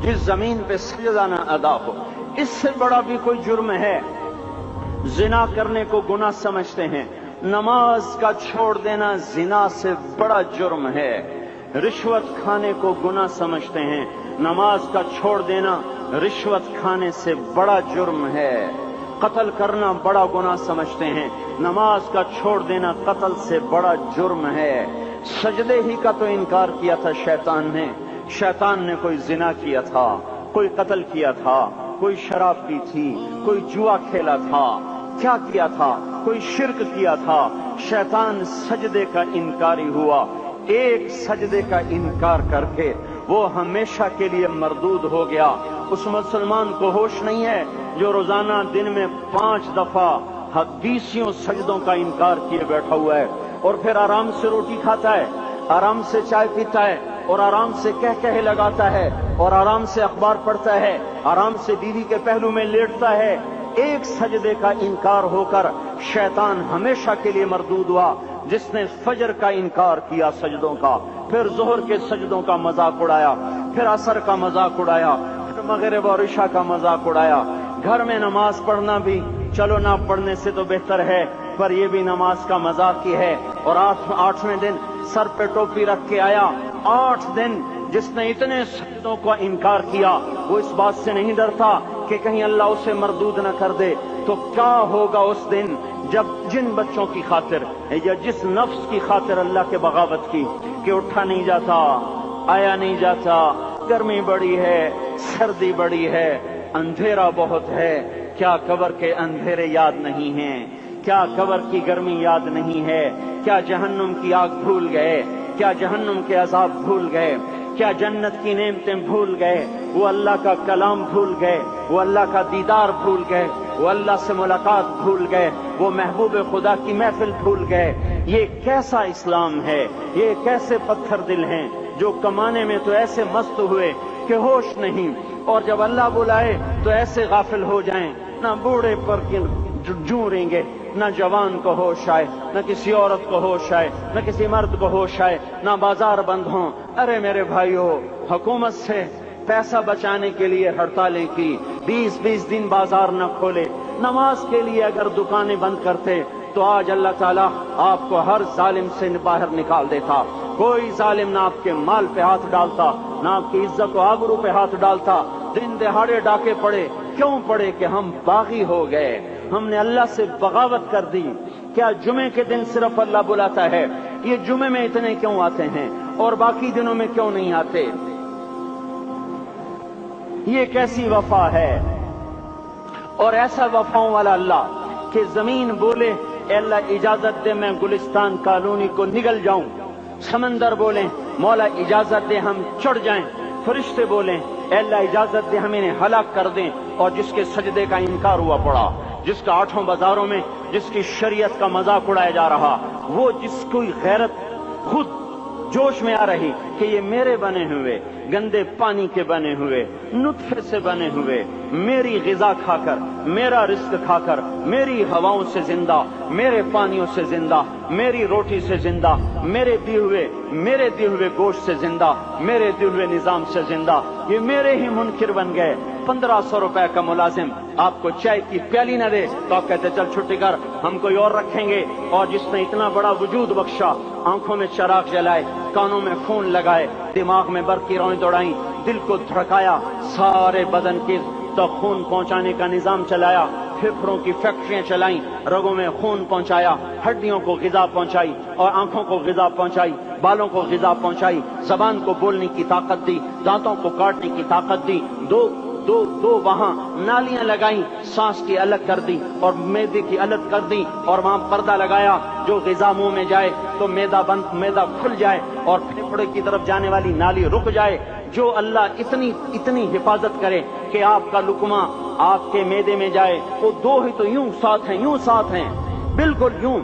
जिस जमीन पे सजदा न अदा हो। इससे बड़ा भी कोई जुर्म है? जिना करने को गुनाह समझते हैं, नमाज का छोड़ देना जिना से बड़ा जुर्म है। रिश्वत खाने को गुनाह समझते हैं, नमाज का छोड़ देना रिश्वत खाने से बड़ा जुर्म है। कत्ल करना बड़ा गुनाह समझते हैं, नमाज का छोड़ देना कत्ल से बड़ा जुर्म है। सजदे ही का तो इनकार किया था शैतान ने कोई जिना किया था, कोई कत्ल किया था, कोई शराब पी थी, कोई जुआ खेला था, क्या किया था, कोई शिर्क किया था। शैतान सजदे का इनकारी हुआ। एक सजदे का इनकार करके वो हमेशा के लिए मरदूद हो गया। उस मुसलमान को होश नहीं है जो रोजाना दिन में 5 दफा 20 सजदों का इनकार किए बैठा हुआ है, और फिर आराम से रोटी खाता है, आराम से चाय पीता है, और आराम से कह लगाता है, और आराम से अखबार पढ़ता है, आराम से बीवी के पहलू में लेटता है। एक सजदे का इनकार होकर शैतान हमेशा के लिए मरदूद हुआ। जिसने फजर का इनकार किया सजदों का, फिर जोहर के सजदों का मजाक उड़ाया, फिर असर का मजाक उड़ाया, फिर मगरिब और इशा का मजाक उड़ाया। घर में नमाज पढ़ना भी चलो ना पढ़ने से तो बेहतर है, पर यह भी नमाज का मजाक ही है। और आठवें दिन सर पे टोपी रख के आया। 8 दिन जिसने इतने सजदों का इनकार किया, वो इस बात से नहीं डरता कि कहीं अल्लाह उसे मरदूद न कर दे। तो क्या होगा उस दिन जब जिन बच्चों की खातिर या जिस नफ्स की खातिर अल्लाह के बगावत की कि उठा नहीं जाता, आया नहीं जाता, गर्मी बड़ी है, सर्दी बड़ी है, अंधेरा बहुत है। क्या कब्र के अंधेरे याद नहीं हैं? क्या कब्र की गर्मी याद नहीं है? क्या जहन्नुम की आग भूल गए? क्या जहन्नुम के अजाब भूल गए? क्या जन्नत की नेमतें भूल गए? वो अल्लाह का कलाम भूल गए, वो अल्लाह का दीदार भूल गए, वो अल्लाह से मुलाकात भूल गए, वो महबूब खुदा की महफिल भूल गए। ये कैसा इस्लाम है? ये कैसे पत्थर दिल हैं जो कमाने में तो ऐसे मस्त हुए कि होश नहीं, और जब अल्लाह बुलाए तो ऐसे गाफिल हो जाएं, ना बूढ़े पर जूरेंगे, न जवान को होश आए, न किसी औरत को होश आए, न किसी मर्द को होश आए, न बाजार बंद हों। अरे मेरे भाइयों, हुकूमत से पैसा बचाने के लिए हड़तालें की, 20-20 दिन बाजार न खोले, नमाज के लिए अगर दुकानें बंद करते तो आज अल्लाह ताला आपको हर जालिम से बाहर निकाल देता। कोई जालिम ना आपके माल पे हाथ डालता, ना आपकी इज्जत व आबरू पे हाथ डालता। दिन दहाड़े डाके पड़े, क्यों पड़े? कि हम बागी हो गए, हमने अल्लाह से बगावत कर दी। क्या जुमे के दिन सिर्फ अल्लाह बुलाता है? ये जुमे में इतने क्यों आते हैं और बाकी दिनों में क्यों नहीं आते? ये कैसी वफा है? और ऐसा वफाओं वाला अल्लाह कि जमीन बोले अल्लाह इजाजत दे मैं गुलिस्तान कॉलोनी को निगल जाऊं, समंदर बोले मौला इजाजत दे हम चढ़ जाएं, फरिश्ते बोले अल्लाह इजाजत दे हम इन्हें हलाक कर दें। और जिसके सजदे का इनकार हुआ पड़ा, जिसका 8 बाजारों में जिसकी शरीयत का मजाक उड़ाया जा रहा, वो जिसकी गैरत खुद जोश में आ रही कि ये मेरे बने हुए गंदे पानी के बने हुए नुत्फे से बने हुए, मेरी गिजा खाकर, मेरा रिस्क खाकर, मेरी हवाओं से जिंदा, मेरे पानियों से जिंदा, मेरी रोटी से जिंदा, मेरे दिए हुए गोश्त से जिंदा, मेरे दिए हुए निजाम से जिंदा, ये मेरे ही मुनकिर बन गए। 1500 रुपए का मुलाजिम आपको चाय की प्याली न दे तो आप कहते चल छुट्टी कर, हम कोई और रखेंगे। और जिसने इतना बड़ा वजूद बख्शा, आंखों में चराग जलाए, कानों में खून लगाए, दिमाग में बर्फ की रौएं दौड़ाई, दिल को धड़काया, सारे बदन के तो खून पहुंचाने का निजाम चलाया, फेफड़ों की फैक्ट्रियां चलाई, रगों में खून पहुंचाया, हड्डियों को गिजा पहुंचाई और आंखों को गिजा पहुंचाई, बालों को गिजा पहुंचाई, जबान को बोलने की ताकत दी, दांतों को काटने की ताकत दी, दो वहां नालियां लगाई, सांस की अलग कर दी और मैदे की अलग कर दी, और वहां पर्दा लगाया जो ग़िज़ा मुंह में जाए तो मैदा खुल जाए और फेफड़े की तरफ जाने वाली नाली रुक जाए। जो अल्लाह इतनी हिफाजत करे कि आपका लुकमा आपके मैदे में जाए, वो दो ही तो यूं साथ हैं, बिल्कुल यूं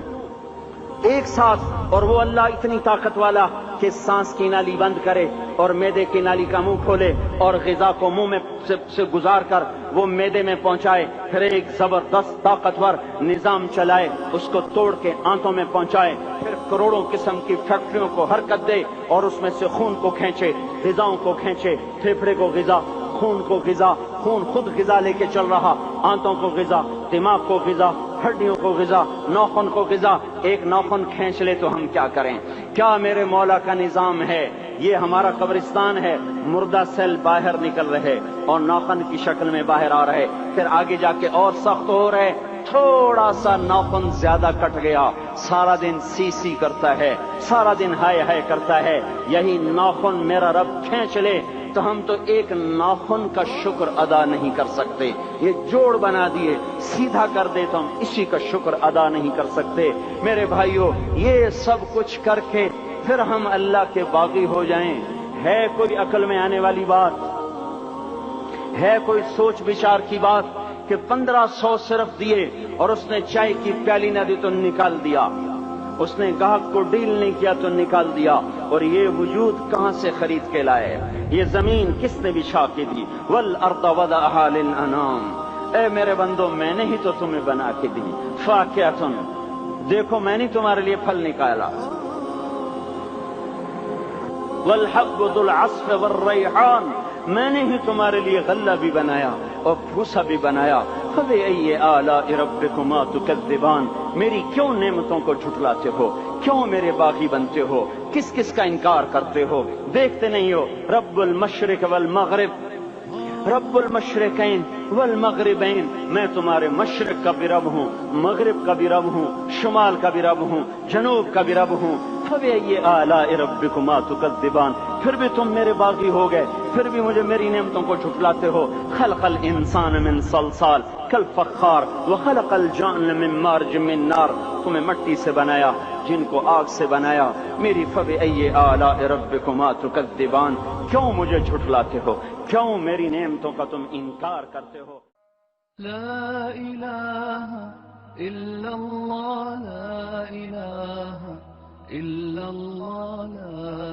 एक साथ। और वो अल्लाह इतनी ताकत वाला कि सांस की नाली बंद करे और मैदे की नाली का मुंह खोले और ग़िज़ा को मुंह में से गुजार कर वो मैदे में पहुंचाए, फिर एक जबरदस्त ताकतवर निजाम चलाए, उसको तोड़ के आंतों में पहुंचाए, फिर करोड़ों किस्म की फैक्ट्रियों को हरकत दे और उसमें से खून को खींचे, ग़िज़ाओं को खींचे, फेफड़े को ग़िज़ा, خون کو غذا، خون خود غذا لے کے چل رہا، آنتوں کو غذا، دماغ کو غذا، ہڈیوں کو غذا، ناخن کو غذا، ایک ناخن کھینچ لے تو ہم کیا کریں؟ کیا میرے مولا کا نظام ہے؟ یہ ہمارا قبرستان ہے، مردہ سیل باہر نکل رہے اور ناخن کی شکل میں باہر آ رہے، پھر آگے جا کے اور سخت ہو رہے، تھوڑا سا ناخن زیادہ کٹ گیا، سارا دن سی سی کرتا ہے، سارا دن ہائے ہائے کرتا ہے، یہی ناخن میرا رب کھینچ لے تو ہم تو ایک ناخن کا شکر ادا نہیں کر سکتے، یہ جوڑ بنا دیے سیدھا کر دے تو ہم اسی کا شکر ادا نہیں کر سکتے۔ میرے بھائیوں، یہ سب کچھ کر کے پھر ہم اللہ کے باغی ہو جائیں، ہے کوئی عقل میں آنے والی بات؟ ہے کوئی سوچ بچار کی بات کہ 1500 صرف دیے اور اس نے چائے کی پیالی نہ دی تو نکال دیا، اس نے گاہک کو ڈیل نہیں کیا تو نکال دیا، اور یہ وجود کہاں سے خرید کے لائے؟ یہ زمین کس نے بچھا کے دی؟ والارض وضعها للانام، اے میرے بندو میں نے ہی تو تمہیں بنا کے دی، فاکہۃ، دیکھو میں نے تمہارے لیے پھل نکالا، والحب ذو العصف والریحان، میں نے ہی تمہارے لیے غلہ بھی بنایا اور بھوسا بھی بنایا، فبأي آلاء ربكما تكذبان، میری کیوں نعمتوں کو جھٹلاتے ہو؟ کیوں میرے باغی بنتے ہو؟ کس کس کا انکار کرتے ہو؟ دیکھتے نہیں ہو رب المشرق والمغرب، رب المشرقین والمغربین، میں تمہارے مشرق کا بھی رب ہوں، مغرب کا بھی رب ہوں، شمال کا بھی رب ہوں، جنوب کا بھی رب ہوں، فبأي آلاء ربكما تكذبان، پھر بھی تم میرے باغی ہو گئے، پھر بھی مجھے میری نعمتوں کو جھٹلاتے ہو۔ خلق الانسان من صلصال کالفخار وخلق الجان من مارج من نار، تمہیں مٹی سے بنایا، جن کو آگ سے بنایا، میری فبأي آلاء ربكما تكذبان، کیوں مجھے جھٹلاتے ہو؟ کیوں میری نعمتوں کا تم انکار کرتے ہو؟ لا الہ الا اللہ، لا الہ الا اللہ، لا